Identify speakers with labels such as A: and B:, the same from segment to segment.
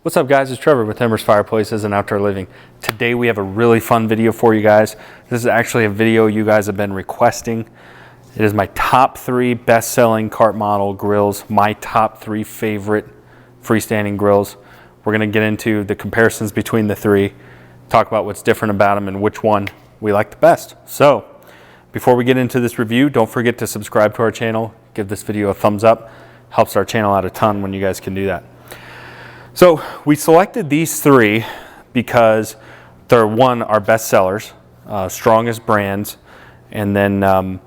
A: What's up guys, it's Trevor with Embers Fireplaces and Outdoor Living. Today we have a really fun video for you guys. This is actually a video you guys have been requesting. It is my top 3 best-selling cart model grills, my top 3 favorite freestanding grills. We're gonna get into the comparisons between the 3, talk about what's different about them and which one we like the best. So, before we get into this review, don't forget to subscribe to our channel, give this video a thumbs up. Helps our channel out a ton when you guys can do that. So we selected these 3 because they're our best sellers, strongest brands, and then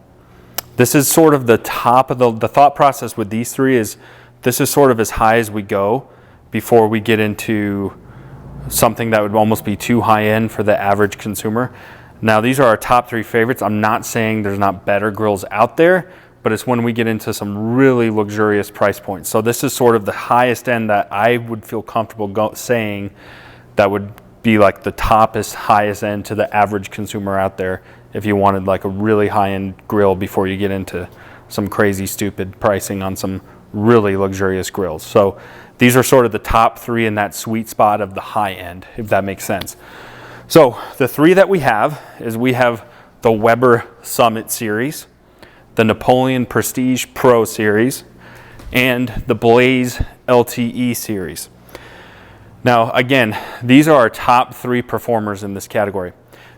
A: this is sort of the top of the thought process with these 3 is this is sort of as high as we go before we get into something that would almost be too high end for the average consumer. Now these are our top 3 favorites. I'm not saying there's not better grills out there, but it's when we get into some really luxurious price points. So this is sort of the highest end that I would feel comfortable saying that would be like the highest end to the average consumer out there if you wanted like a really high-end grill before you get into some crazy stupid pricing on some really luxurious grills. So these are sort of the top 3 in that sweet spot of the high end, if that makes sense. So the 3 that we have is we have the Weber Summit series, the Napoleon Prestige Pro series, and the Blaze LTE series. Now again, these are our top 3 performers in this category.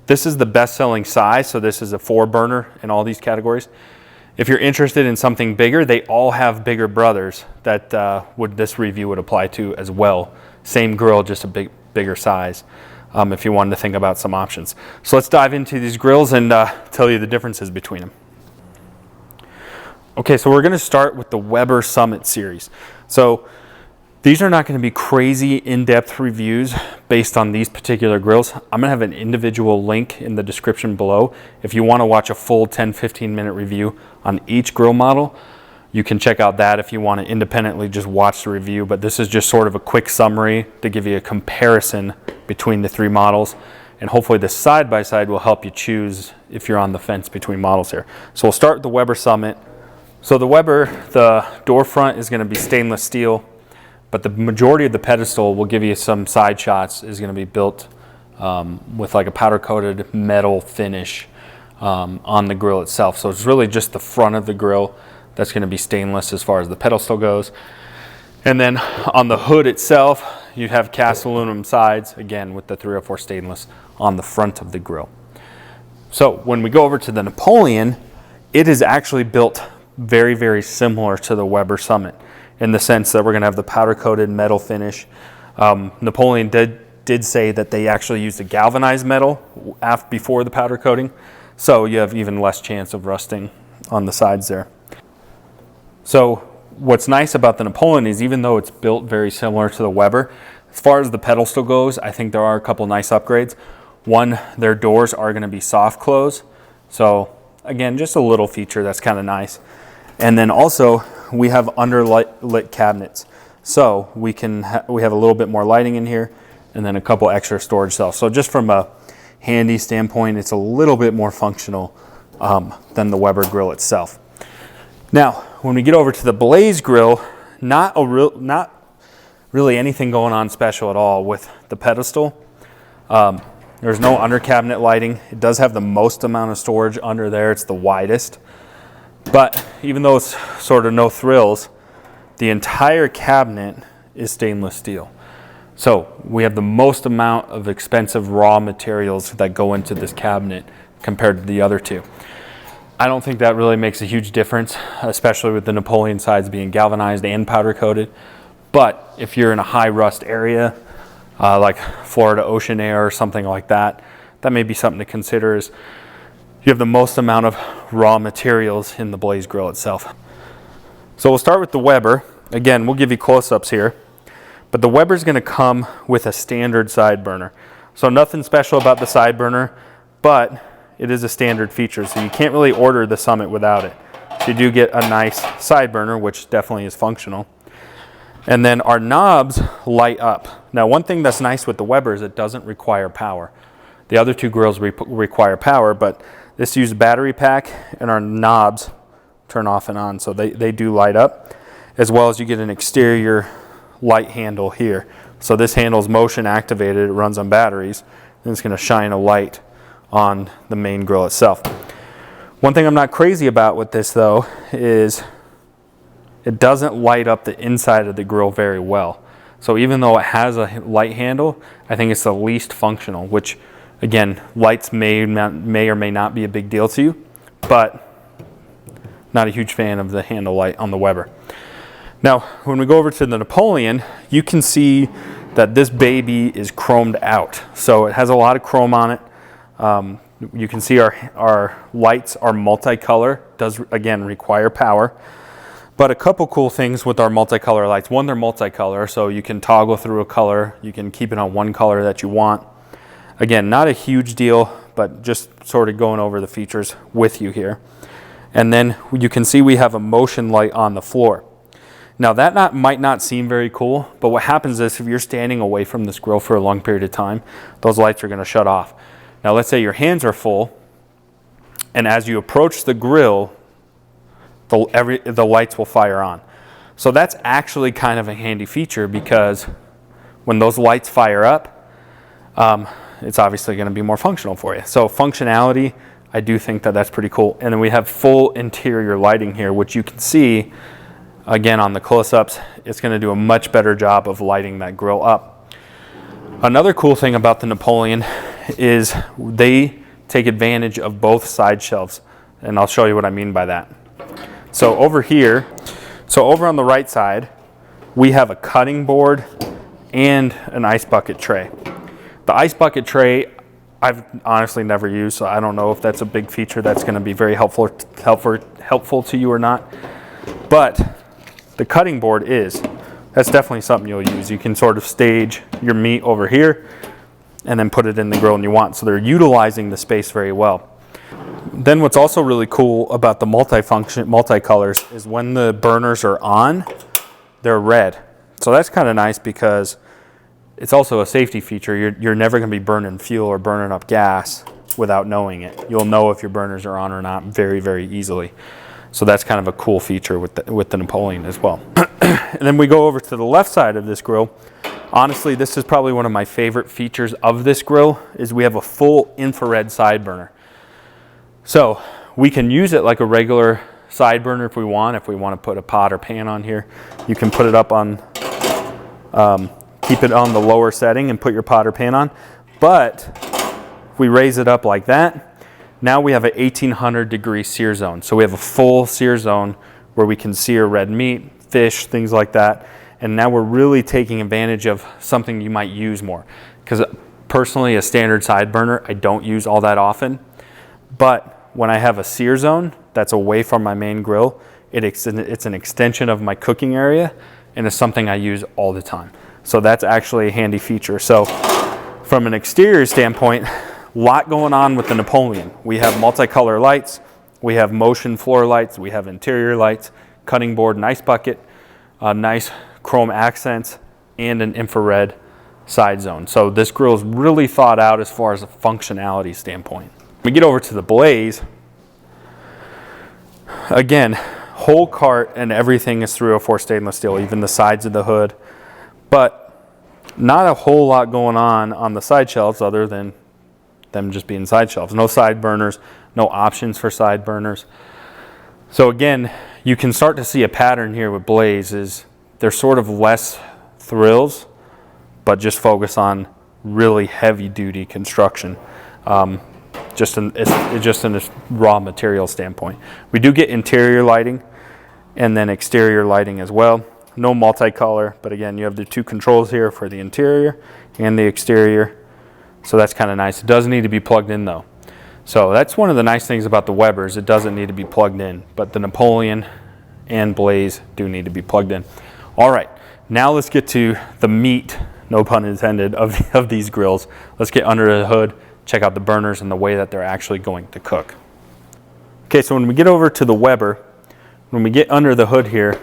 A: This is the best-selling size, so this is a 4-burner in all these categories. If you're interested in something bigger, they all have bigger brothers that this review would apply to as well. Same grill, just a bigger size, if you wanted to think about some options. So let's dive into these grills and tell you the differences between them. Okay, so we're going to start with the Weber Summit series. So these are not going to be crazy in-depth reviews based on these particular grills. I'm going to have an individual link in the description below. If you want to watch a full 10-15 minute review on each grill model, you can check out that if you want to independently just watch the review. But this is just sort of a quick summary to give you a comparison between the 3 models. And hopefully the side-by-side will help you choose if you're on the fence between models here. So we'll start with the Weber Summit. So the Weber, the door front is going to be stainless steel, but the majority of the pedestal will give you some side shots is going to be built with like a powder coated metal finish on the grill itself. So it's really just the front of the grill that's going to be stainless as far as the pedestal goes. And then on the hood itself, you have cast aluminum sides, again with the 304 stainless on the front of the grill. So when we go over to the Napoleon, it is actually built very, very similar to the Weber Summit in the sense that we're going to have the powder coated metal finish. Napoleon did say that they actually used a galvanized metal before the powder coating, so you have even less chance of rusting on the sides there. So what's nice about the Napoleon is even though it's built very similar to the Weber, as far as the pedestal goes, I think there are a couple nice upgrades. One, their doors are going to be soft close, so again, just a little feature that's kind of nice. And then also we have underlit cabinets, so we have a little bit more lighting in here and then a couple extra storage cells. So just from a handy standpoint, it's a little bit more functional than the Weber grill itself. Now when we get over to the Blaze grill, not really anything going on special at all with the pedestal. There's no under cabinet lighting. It does have the most amount of storage under there. It's the widest. But even though it's sort of no frills, the entire cabinet is stainless steel. So we have the most amount of expensive raw materials that go into this cabinet compared to the other 2. I don't think that really makes a huge difference, especially with the Napoleon sides being galvanized and powder coated. But if you're in a high rust area, like Florida ocean air or something like that, that may be something to consider. Is you have the most amount of raw materials in the Blaze grill itself. So we'll start with the Weber. Again, we'll give you close-ups here, but the Weber is going to come with a standard side burner. So nothing special about the side burner, but it is a standard feature, so you can't really order the Summit without it. So you do get a nice side burner, which definitely is functional. And then our knobs light up. Now one thing that's nice with the Weber is it doesn't require power. The other 2 grills require power, but this uses a battery pack and our knobs turn off and on, so they do light up, as well as you get an exterior light handle here. So this handle is motion activated, it runs on batteries, and it's going to shine a light on the main grill itself. One thing I'm not crazy about with this though is it doesn't light up the inside of the grill very well. So even though it has a light handle, I think it's the least functional, which again, lights may or may not be a big deal to you, but not a huge fan of the handle light on the Weber. Now, when we go over to the Napoleon, you can see that this baby is chromed out. So it has a lot of chrome on it. You can see our lights are multicolor, does again require power. But a couple cool things with our multicolor lights. One, they're multicolor, so you can toggle through a color. You can keep it on one color that you want. Again, not a huge deal, but just sort of going over the features with you here. And then you can see we have a motion light on the floor. Now that might not seem very cool, but what happens is if you're standing away from this grill for a long period of time, those lights are going to shut off. Now let's say your hands are full, and as you approach the grill, the lights will fire on. So that's actually kind of a handy feature, because when those lights fire up, it's obviously going to be more functional for you. So functionality, I do think that that's pretty cool. And then we have full interior lighting here, which you can see again on the close-ups. It's going to do a much better job of lighting that grill up. Another cool thing about the Napoleon is they take advantage of both side shelves, and I'll show you what I mean by that. So over here, over on the right side, we have a cutting board and an ice bucket tray. The ice bucket tray I've honestly never used, so I don't know if that's a big feature that's going to be very helpful to you or not. But the cutting board is. That's definitely something you'll use. You can sort of stage your meat over here and then put it in the grill when you want. So they're utilizing the space very well. Then what's also really cool about the multi-colors is when the burners are on, they're red. So that's kind of nice because it's also a safety feature. You're never going to be burning fuel or burning up gas without knowing it. You'll know if your burners are on or not very, very easily. So that's kind of a cool feature with the Napoleon as well. And then we go over to the left side of this grill. Honestly, this is probably one of my favorite features of this grill, is we have a full infrared side burner. So we can use it like a regular side burner if we want. If we want to put a pot or pan on here, you can put it up on, keep it on the lower setting and put your pot or pan on. But if we raise it up like that, now we have an 1800 degree sear zone. So we have a full sear zone where we can sear red meat, fish, things like that. And now we're really taking advantage of something you might use more. Because personally, a standard side burner, I don't use all that often. But when I have a sear zone that's away from my main grill, it's an extension of my cooking area, and it's something I use all the time. So that's actually a handy feature. So from an exterior standpoint, a lot going on with the Napoleon. We have multicolor lights, we have motion floor lights, we have interior lights, cutting board and ice bucket, nice chrome accents, and an infrared side zone. So this grill is really thought out as far as a functionality standpoint. When we get over to the Blaze, again, whole cart and everything is 304 stainless steel, even the sides of the hood. But not a whole lot going on the side shelves other than them just being side shelves. No side burners, no options for side burners. So again, you can start to see a pattern here with Blaze is they're sort of less thrills, but just focus on really heavy duty construction. Just in a raw material standpoint. We do get interior lighting and then exterior lighting as well. No multicolor, but again, you have the two controls here for the interior and the exterior. So that's kind of nice. It does need to be plugged in though. So that's one of the nice things about the Webers. It doesn't need to be plugged in, but the Napoleon and Blaze do need to be plugged in. All right, now let's get to the meat, no pun intended, of these grills. Let's get under the hood, check out the burners and the way that they're actually going to cook. Okay, so when we get over to the Weber, when we get under the hood here,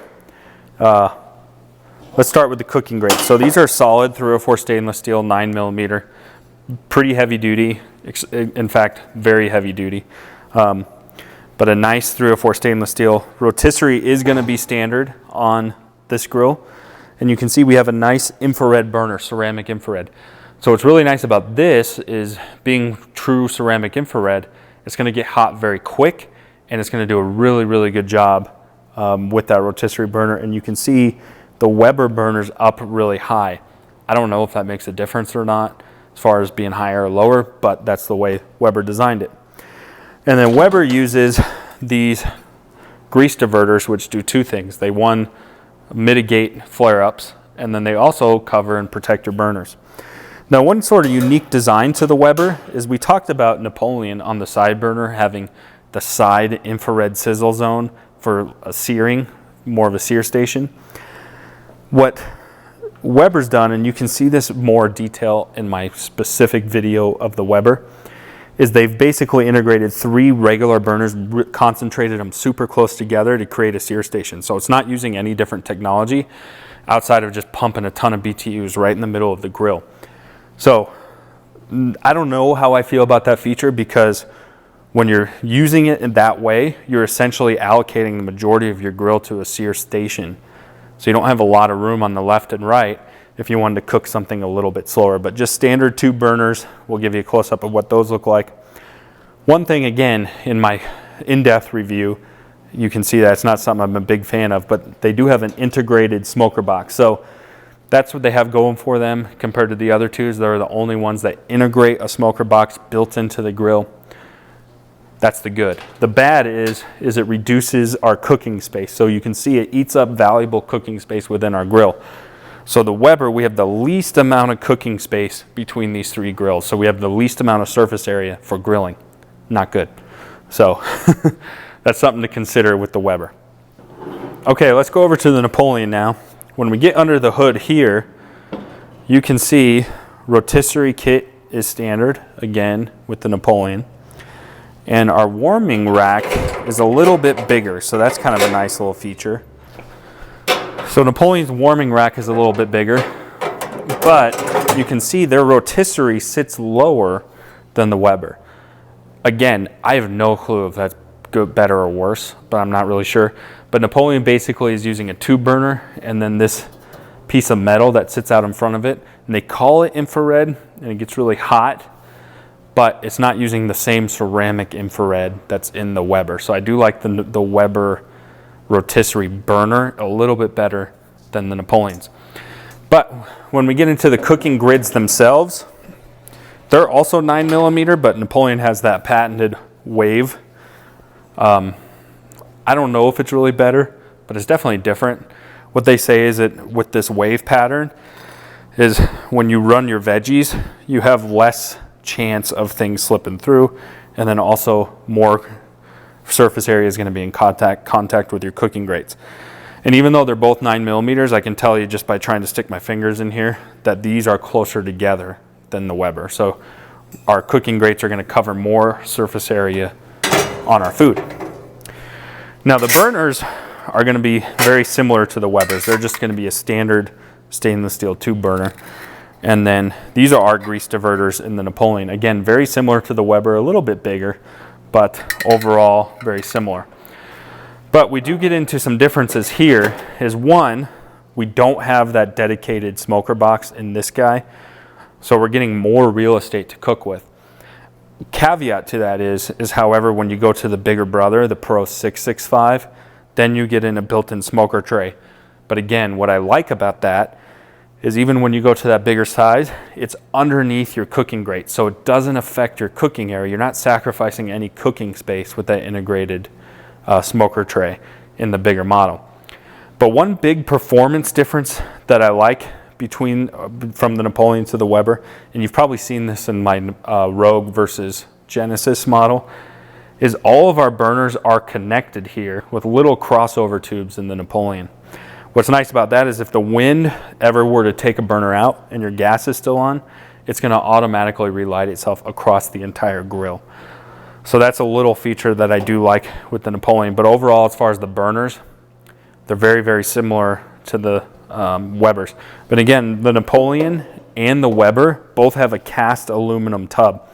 A: let's start with the cooking grates. So these are solid 304 stainless steel, 9mm, pretty heavy duty, in fact, very heavy duty. But a nice 304 stainless steel. Rotisserie is going to be standard on this grill. And you can see we have a nice infrared burner, ceramic infrared. So what's really nice about this is being true ceramic infrared, it's going to get hot very quick, and it's going to do a really, really good job with that rotisserie burner. And you can see the Weber burner's up really high. I don't know if that makes a difference or not as far as being higher or lower, but that's the way Weber designed it. And then Weber uses these grease diverters, which do two things. They, one, mitigate flare-ups, and then they also cover and protect your burners. Now, one sort of unique design to the Weber is we talked about Napoleon on the side burner having the side infrared sizzle zone for a searing, more of a sear station. What Weber's done, and you can see this more detail in my specific video of the Weber, is they've basically integrated 3 regular burners, concentrated them super close together to create a sear station. So it's not using any different technology outside of just pumping a ton of BTUs right in the middle of the grill. So I don't know how I feel about that feature, because when you're using it in that way, you're essentially allocating the majority of your grill to a sear station. So you don't have a lot of room on the left and right if you wanted to cook something a little bit slower. But just standard 2 burners, we'll give you a close-up of what those look like. One thing, again, in my in-depth review, you can see that it's not something I'm a big fan of, but they do have an integrated smoker box. So that's what they have going for them compared to the other 2s. They're the only ones that integrate a smoker box built into the grill. That's the good. The bad is it reduces our cooking space. So you can see it eats up valuable cooking space within our grill. So the Weber, we have the least amount of cooking space between these 3 grills. So we have the least amount of surface area for grilling. Not good. So that's something to consider with the Weber. Okay, let's go over to the Napoleon now. When we get under the hood here, you can see rotisserie kit is standard, again, with the Napoleon. And our warming rack is a little bit bigger, so that's kind of a nice little feature. So Napoleon's warming rack is a little bit bigger, but you can see their rotisserie sits lower than the Weber. Again, I have no clue if that's good, better or worse, but I'm not really sure. But Napoleon basically is using a 2 burner and then this piece of metal that sits out in front of it. And they call it infrared, and it gets really hot, but it's not using the same ceramic infrared that's in the Weber. So I do like the Weber rotisserie burner a little bit better than the Napoleons. But when we get into the cooking grids themselves, they're also 9mm, but Napoleon has that patented wave. I don't know if it's really better, but it's definitely different. What they say is that with this wave pattern is when you run your veggies, you have less chance of things slipping through, and then also more surface area is going to be in contact with your cooking grates. And even though they're both 9mm, I can tell you just by trying to stick my fingers in here that these are closer together than the Weber. So our cooking grates are going to cover more surface area on our food. Now the burners are going to be very similar to the Webers. They're just going to be a standard stainless steel 2 burner. And then these are our grease diverters in the Napoleon. Again, very similar to the Weber, a little bit bigger, but overall very similar. But we do get into some differences here. Is one, we don't have that dedicated smoker box in this guy, so we're getting more real estate to cook with. Caveat to that is however, when you go to the bigger brother, the Pro 665, then you get in a built-in smoker tray. But again, what I like about that is even when you go to that bigger size, it's underneath your cooking grate, so it doesn't affect your cooking area. You're not sacrificing any cooking space with that integrated smoker tray in the bigger model. But one big performance difference that I like from the Napoleon to the Weber, and you've probably seen this in my Rogue versus Genesis model, is all of our burners are connected here with little crossover tubes in the Napoleon. What's nice about that is if the wind ever were to take a burner out and your gas is still on, it's going to automatically relight itself across the entire grill. So that's a little feature that I do like with the Napoleon. But overall, as far as the burners, they're very, very similar to the Webers. But again, the Napoleon and the Weber both have a cast aluminum tub.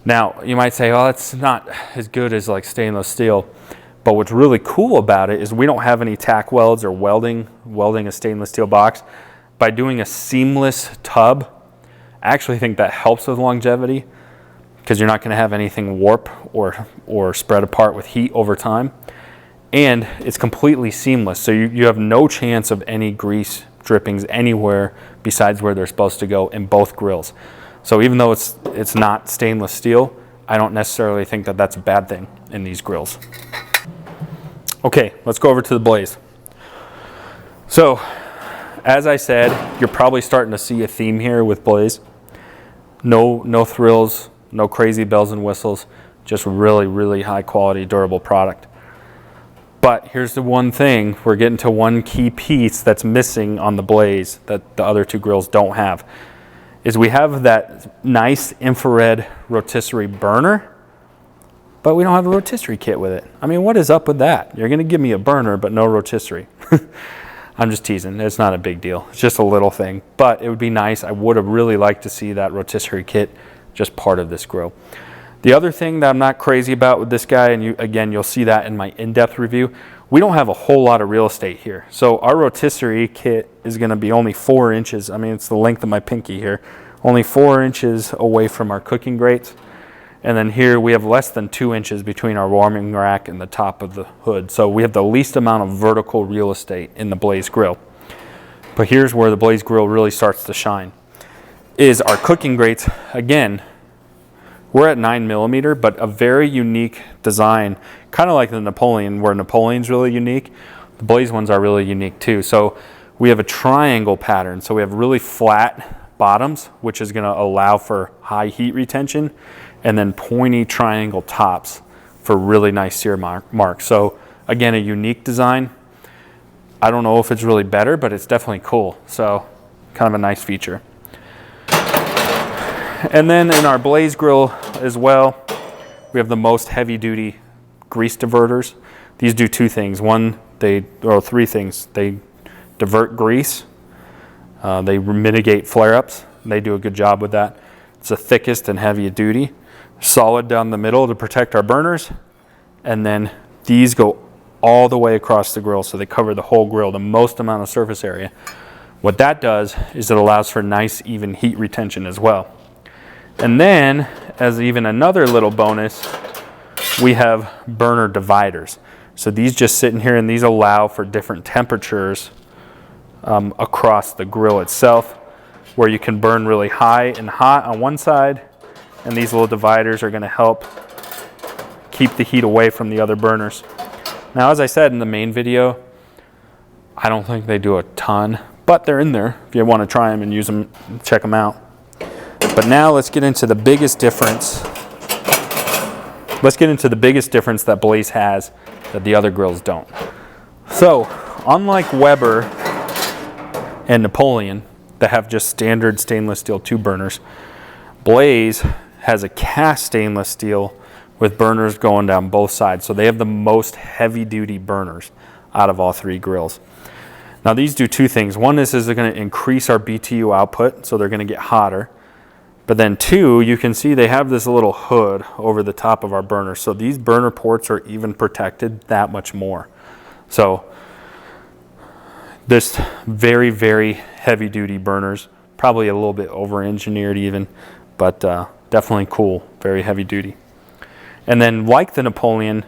A: Now, you might say, oh, it's not as good as like stainless steel. But But what's really cool about it is we don't have any tack welds or welding a stainless steel box. By doing a seamless tub, I actually think that helps with longevity, because you're not going to have anything warp or spread apart with heat over time. And it's completely seamless, so you have no chance of any grease drippings anywhere besides where they're supposed to go in both grills. So even though it's not stainless steel, I don't necessarily think that that's a bad thing in these grills. Okay, let's go over to the Blaze. So as I said, you're probably starting to see a theme here with Blaze. No thrills, no crazy bells and whistles, just really, really high quality, durable product. But here's the one thing, we're getting to one key piece that's missing on the Blaze that the other two grills don't have, is we have that nice infrared rotisserie burner, but we don't have a rotisserie kit with it. I mean, what is up with that? You're gonna give me a burner, but no rotisserie. I'm just teasing, it's not a big deal. It's just a little thing, but it would be nice. I would have really liked to see that rotisserie kit just part of this grill. The other thing that I'm not crazy about with this guy, and you'll see that in my in-depth review, we don't have a whole lot of real estate here. So our rotisserie kit is gonna be only 4 inches. I mean, it's the length of my pinky here. Only 4 inches away from our cooking grates. And then here we have less than 2 inches between our warming rack and the top of the hood. So we have the least amount of vertical real estate in the Blaze grill. But here's where the Blaze grill really starts to shine, is our cooking grates. Again, we're at 9mm, but a very unique design, kind of like the Napoleon, where Napoleon's really unique. The Blaze ones are really unique too. So we have a triangle pattern. So we have really flat bottoms, which is gonna allow for high heat retention, and then pointy triangle tops for really nice sear marks. So again, a unique design. I don't know if it's really better, but it's definitely cool. So kind of a nice feature. And then in our Blaze grill as well, we have the most heavy duty grease diverters. These do 2 things. One, or 3 things. They divert grease. They mitigate flare-ups. They do a good job with that. It's the thickest and heaviest duty. Solid down the middle to protect our burners. And then these go all the way across the grill, so they cover the whole grill, the most amount of surface area. What that does is it allows for nice even heat retention as well. And then, as even another little bonus, we have burner dividers. So these just sit in here, and these allow for different temperatures across the grill itself, where you can burn really high and hot on one side, and these little dividers are going to help keep the heat away from the other burners. Now, as I said in the main video, I don't think they do a ton, but they're in there if you want to try them and use them, check them out. But now let's get into the biggest difference. Let's get into the biggest difference that Blaze has that the other grills don't. So, unlike Weber and Napoleon that have just standard stainless steel 2 burners, Blaze has a cast stainless steel with burners going down both sides. So they have the most heavy duty burners out of all 3 grills. Now these do 2 things. One is they're going to increase our BTU output, so they're going to get hotter. But then 2, you can see they have this little hood over the top of our burner. So these burner ports are even protected that much more. So this very, very heavy duty burners, probably a little bit over engineered even, but definitely cool, very heavy duty. And then like the Napoleon,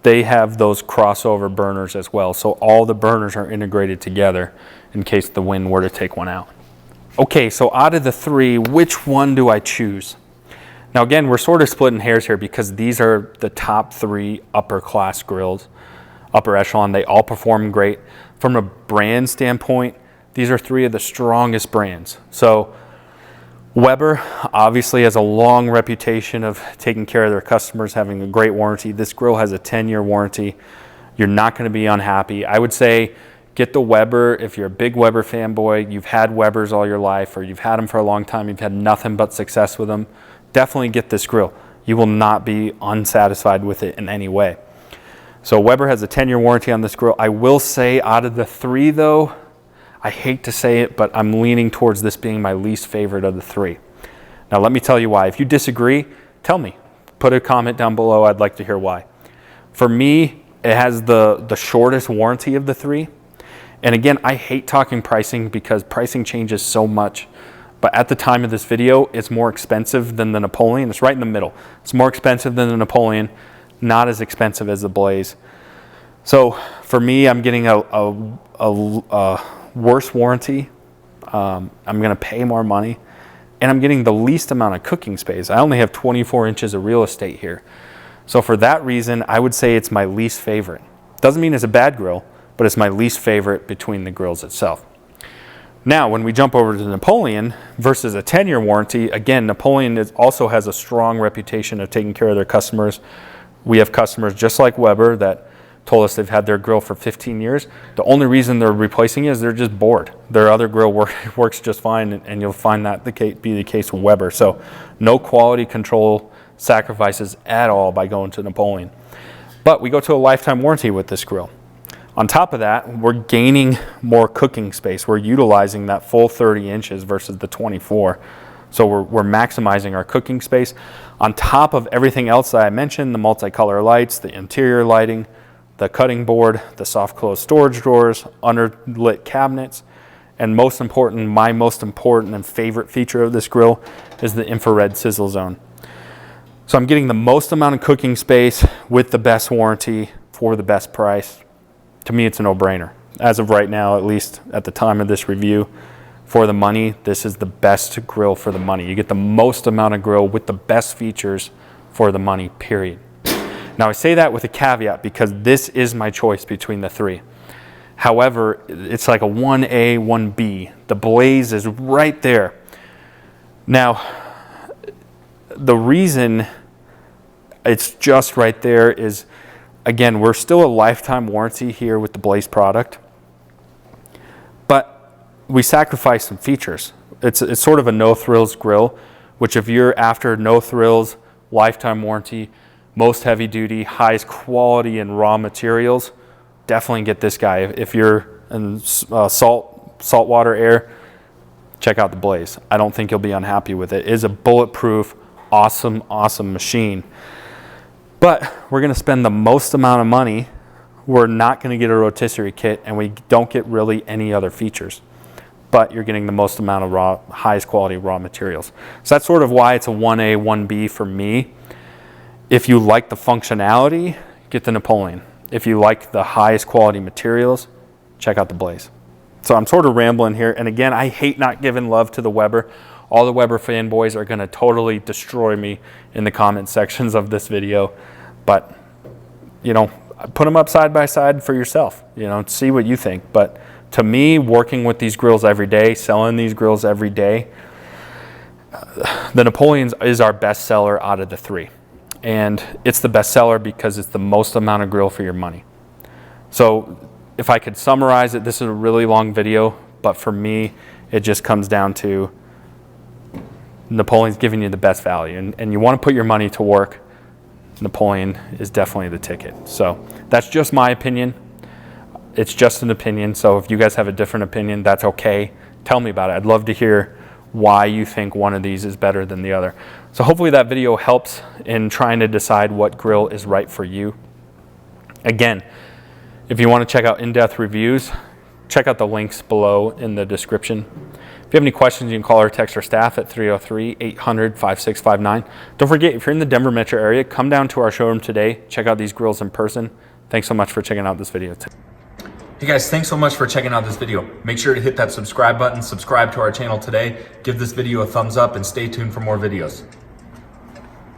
A: they have those crossover burners as well. So all the burners are integrated together in case the wind were to take one out. Okay, so out of the 3, which one do I choose? Now again, we're sort of splitting hairs here because these are the top 3 upper class grills, upper echelon. They all perform great. From a brand standpoint, these are 3 of the strongest brands. So Weber obviously has a long reputation of taking care of their customers, having a great warranty. This grill has a 10-year warranty. You're not going to be unhappy. I would say get the Weber if you're a big Weber fanboy, you've had Webers all your life, or you've had them for a long time, you've had nothing but success with them. Definitely get this grill. You will not be unsatisfied with it in any way. So Weber has a 10-year warranty on this grill. I will say out of the 3 though, I hate to say it, but I'm leaning towards this being my least favorite of the 3. Now let me tell you why. If you disagree, tell me. Put a comment down below. I'd like to hear why. For me, It has the shortest warranty of the three. And again, I hate talking pricing because pricing changes so much. But at the time of this video, it's more expensive than the Napoleon. It's right in the middle. It's more expensive than the Napoleon, not as expensive as the Blaze. So for me, I'm getting a worse warranty. I'm going to pay more money, and I'm getting the least amount of cooking space. I only have 24 inches of real estate here. So for that reason, I would say it's my least favorite. Doesn't mean it's a bad grill, but it's my least favorite between the grills itself. Now, when we jump over to the Napoleon versus a 10-year warranty, again, Napoleon also has a strong reputation of taking care of their customers. We have customers just like Weber that told us they've had their grill for 15 years. The only reason they're replacing it is they're just bored. Their other grill works just fine, and you'll find that be the case with Weber. So no quality control sacrifices at all by going to Napoleon. But we go to a lifetime warranty with this grill. On top of that, we're gaining more cooking space. We're utilizing that full 30 inches versus the 24. So we're maximizing our cooking space. On top of everything else that I mentioned, the multicolor lights, the interior lighting, the cutting board, the soft close storage drawers, underlit cabinets, and most important, my most important and favorite feature of this grill is the infrared sizzle zone. So I'm getting the most amount of cooking space with the best warranty for the best price. To me, it's a no-brainer. As of right now, at least at the time of this review, for the money, this is the best grill for the money. You get the most amount of grill with the best features for the money, period. Now, I say that with a caveat because this is my choice between the three. However, it's like a 1A, 1B. The Blaze is right there. Now, the reason it's just right there is, again, we're still a lifetime warranty here with the Blaze product, but we sacrifice some features. It's sort of a no-thrills grill, which if you're after no-thrills, lifetime warranty, most heavy-duty, highest quality and raw materials, definitely get this guy. If you're in saltwater air, check out the Blaze. I don't think you'll be unhappy with it. It is a bulletproof, awesome, awesome machine. But we're going to spend the most amount of money. We're not going to get a rotisserie kit, and we don't get really any other features. But you're getting the most amount of highest quality raw materials. So that's sort of why it's a 1A, 1B for me. If you like the functionality, get the Napoleon. If you like the highest quality materials, check out the Blaze. So I'm sort of rambling here. And again, I hate not giving love to the Weber. All the Weber fanboys are going to totally destroy me in the comment sections of this video. But, you know, put them up side by side for yourself, you know, see what you think. But to me, working with these grills every day, selling these grills every day, the Napoleon is our best seller out of the three. And it's the best seller because it's the most amount of grill for your money. So if I could summarize it, this is a really long video, but for me, it just comes down to Napoleon's giving you the best value. And you want to put your money to work, Napoleon is definitely the ticket. So that's just my opinion. It's just an opinion. So if you guys have a different opinion, that's okay. Tell me about it. I'd love to hear why you think one of these is better than the other. So hopefully that video helps in trying to decide what grill is right for you. Again, if you want to check out in-depth reviews, check out the links below in the description. If you have any questions, you can call or text our staff at 303-800-5659. Don't forget, if you're in the Denver metro area, come down to our showroom today. Check out these grills in person. Thanks so much for checking out this video today. Hey guys, thanks so much for checking out this video. Make sure to hit that subscribe button, subscribe to our channel today, give this video a thumbs up, and stay tuned for more videos.